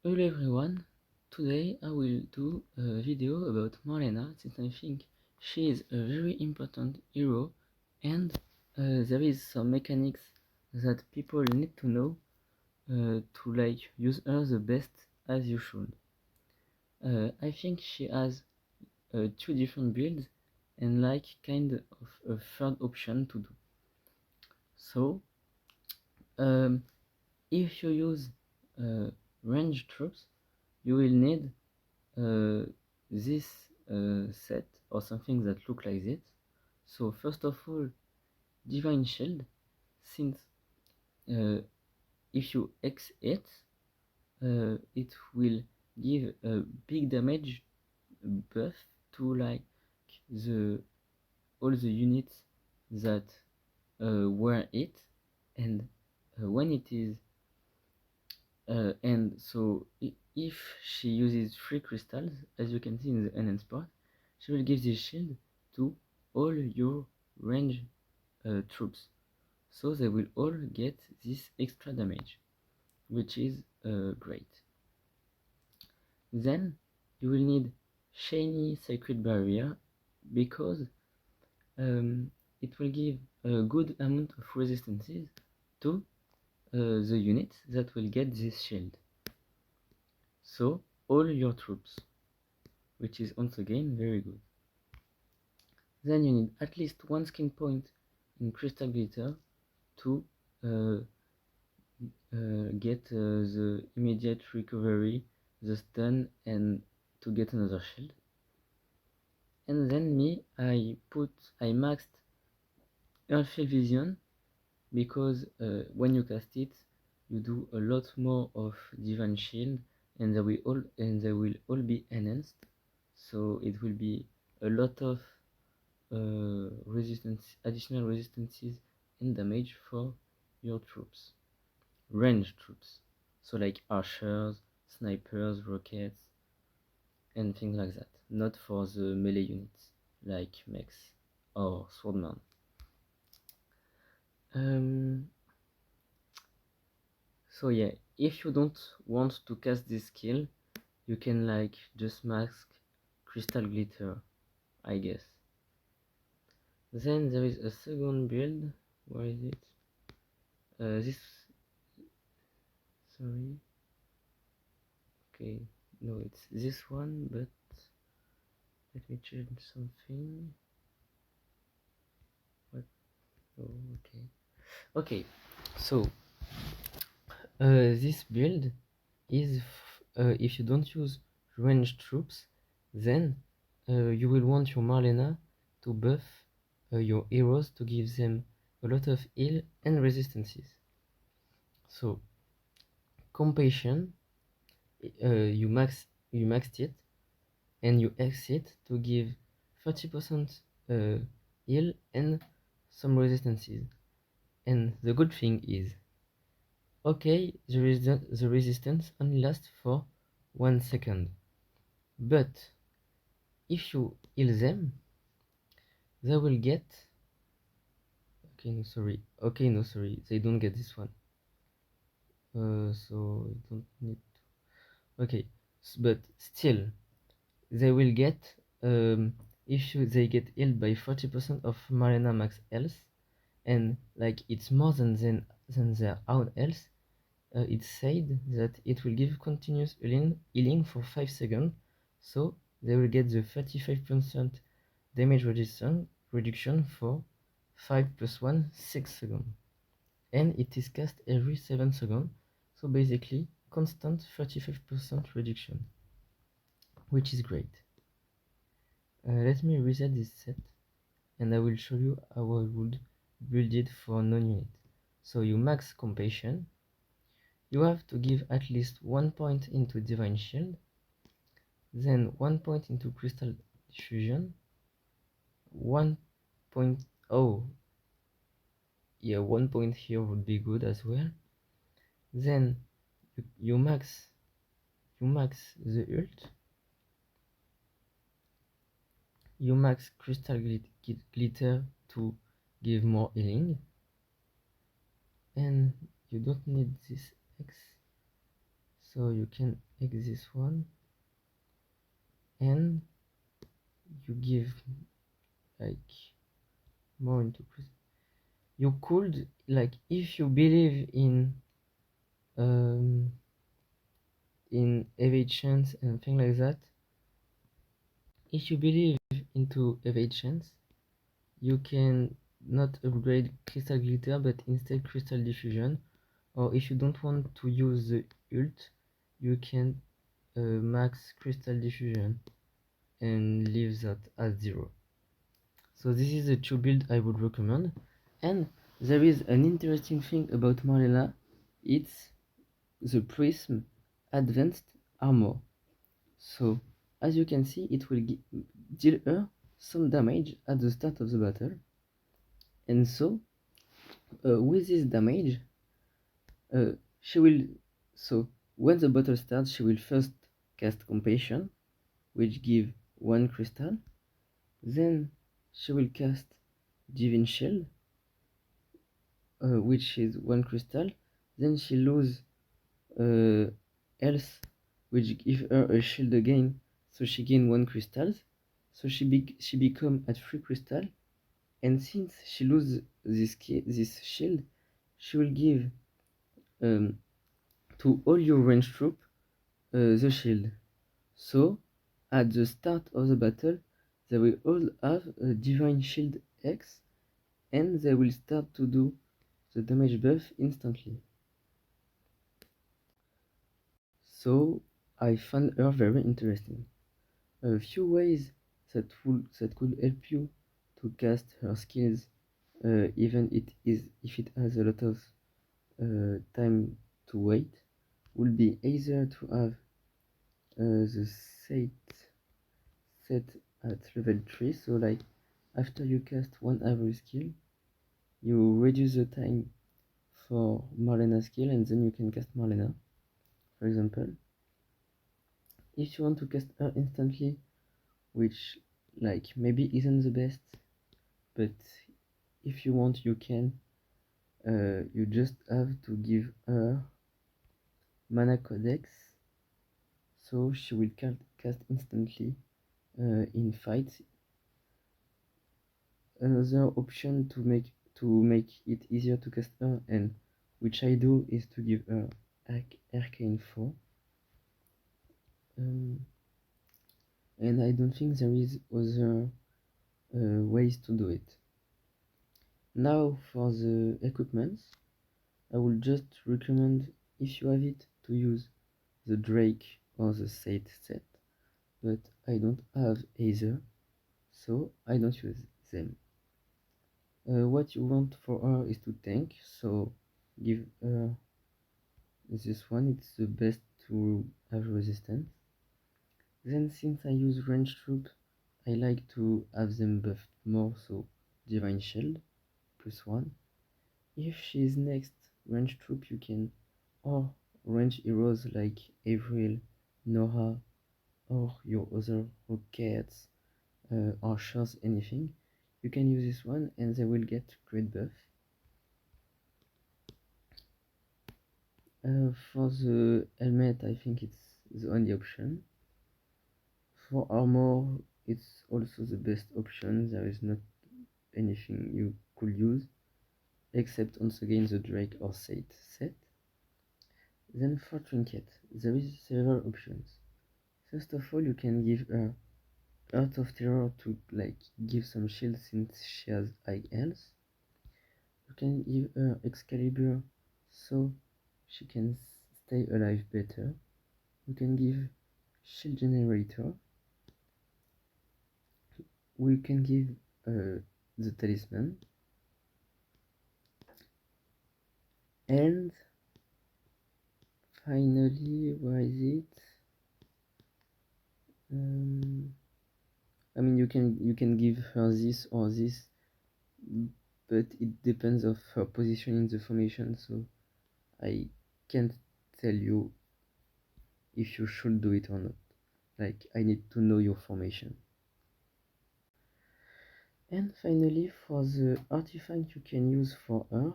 Hello everyone, today I will do a video about Marlena since I think she is a very important hero and there is some mechanics that people need to know to use her the best as you should. I think she has two different builds and kind of a third option to do. So if you use ranged troops, you will need this set or something that look like this. So first of all, divine shield, since if you X it, it will give a big damage buff to the all the units that were it, and when it is and so if she uses 3 crystals, as you can see in the enhance part, she will give this shield to all your range troops, so they will all get this extra damage, which is great. Then you will need shiny sacred barrier because it will give a good amount of resistances to the units that will get this shield. So all your troops, which is once again very good. Then you need at least one skill point in crystal glitter to get the immediate recovery, the stun, and to get another shield. And then I maxed Earthfield Vision because when you cast it, you do a lot more of Divine Shield, and they will all be enhanced. So it will be a lot of additional resistances and damage for your troops, ranged troops. So like archers, snipers, rockets, and things like that. Not for the melee units like mechs or swordman. So yeah, if you don't want to cast this skill, you can just mask crystal glitter, I guess. Then there is a second build. Where is it? This. Sorry. Okay, no, it's this one, but let me change something. What? Oh, okay. Okay, so this build is if you don't use ranged troops, then you will want your Marlena to buff your heroes to give them a lot of heal and resistances. So compassion, you maxed it, and you exit to give 30% heal and some resistances. And the good thing is, okay, the resistance only lasts for 1 second, but if you heal them, they will get okay no sorry they don't get this one, so you don't need to. Okay, but still they will get if they get healed by 40% of Marlena max health, and it's more than their own health. It's said that it will give continuous healing for 5 seconds, so they will get the 35% damage reduction for 5 plus 1, 6 seconds. And it is cast every 7 seconds, so basically constant 35% reduction, which is great. Let me reset this set and I will show you how I would build it for non-unit. So you max compassion, you have to give at least 1 point into divine shield, then 1 point into crystal diffusion, 1.0, yeah, 1 point here would be good as well. Then you max the ult, you max crystal glitter to give more healing, and you don't need this X, So you can X this one and you give like more into you could, like, if you believe um in evade and things like that, if you believe into evade, you can not upgrade crystal glitter but instead crystal diffusion, or if you don't want to use the ult, you can max crystal diffusion and leave that at 0. So this is the two build I would recommend. And there is an interesting thing about Marlena, it's the Prism Advanced Armor. So as you can see, it will deal her some damage at the start of the battle, and so with this damage, she will, so when the battle starts, she will first cast Compassion, which give 1 crystal, then she will cast Divine Shield, which is 1 crystal, then she lose health, which give her a shield again, so she gain 1 crystal, so she become at 3 crystal, and since she lose this shield, she will give to all your range troop the shield. So at the start of the battle, they will all have a Divine Shield X, and they will start to do the damage buff instantly. So I found her very interesting. A few ways that could help you to cast her skills, even if it has a lot of time to wait, would be either to have the set at level 3, so like after you cast one every skill, you reduce the time for Marlena skill and then you can cast Marlena. For example, if you want to cast her instantly, which like maybe isn't the best, but if you want you can, you just have to give her Mana Codex, so she will cast instantly in fights. Another option to make it easier to cast her, and which I do, is to give her Arcane 4. And I don't think there is other ways to do it. Now for the equipments, I will just recommend, if you have it, to use the Drake or the Sate set, but I don't have either, so I don't use them. What you want for her is to tank, so give her this one, it's the best to have resistance. Then since I use range troop, I like to have them buffed more, so Divine Shield +1. If she is next range troop, you can, or range heroes like Avril, Nora, or your other rockets, archers, anything, you can use this one and they will get great buff. For the helmet, I think it's the only option. For armor, it's also the best option. There is not anything you could use, except once again the Drake or Sate set. Then for trinket, there is several options. First of all, you can give her Earth of Terror to like give some shield since she has high health. You can give her Excalibur so she can stay alive better. You can give Shield Generator. We can give the Talisman. And finally, where is it? I mean, you can give her this or this, but it depends of her position in the formation, so I can't tell you if you should do it or not. Like, I need to know your formation. And finally, for the artifact you can use for her,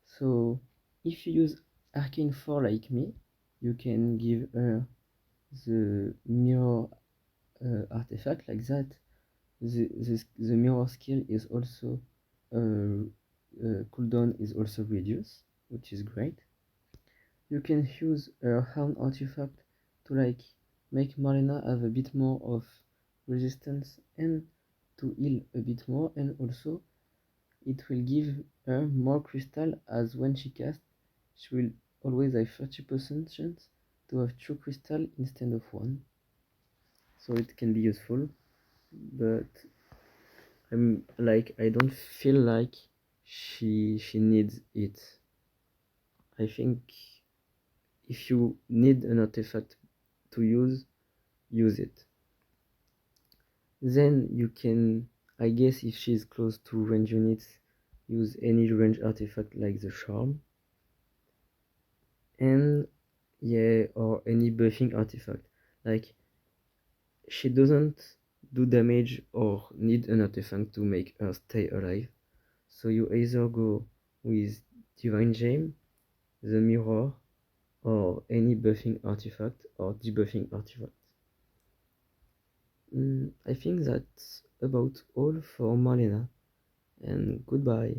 so if you use Arcane 4 like me, you can give her the mirror artifact like that. The mirror skill is also cooldown is also reduced, which is great. You can use a hand artifact to like make Marlena have a bit more of resistance and to heal a bit more, and also it will give her more crystal, as when she casts she will always have 30% chance to have 2 crystal instead of 1, so it can be useful. But I don't feel like she needs it. I think if you need an artifact to use it. Then you can, I guess, if she's close to range units, use any range artifact like the charm, and yeah, or any buffing artifact. Like, she doesn't do damage or need an artifact to make her stay alive, so you either go with divine gem, the mirror, or any buffing artifact or debuffing artifact. I think that's about all for Marlena, and goodbye.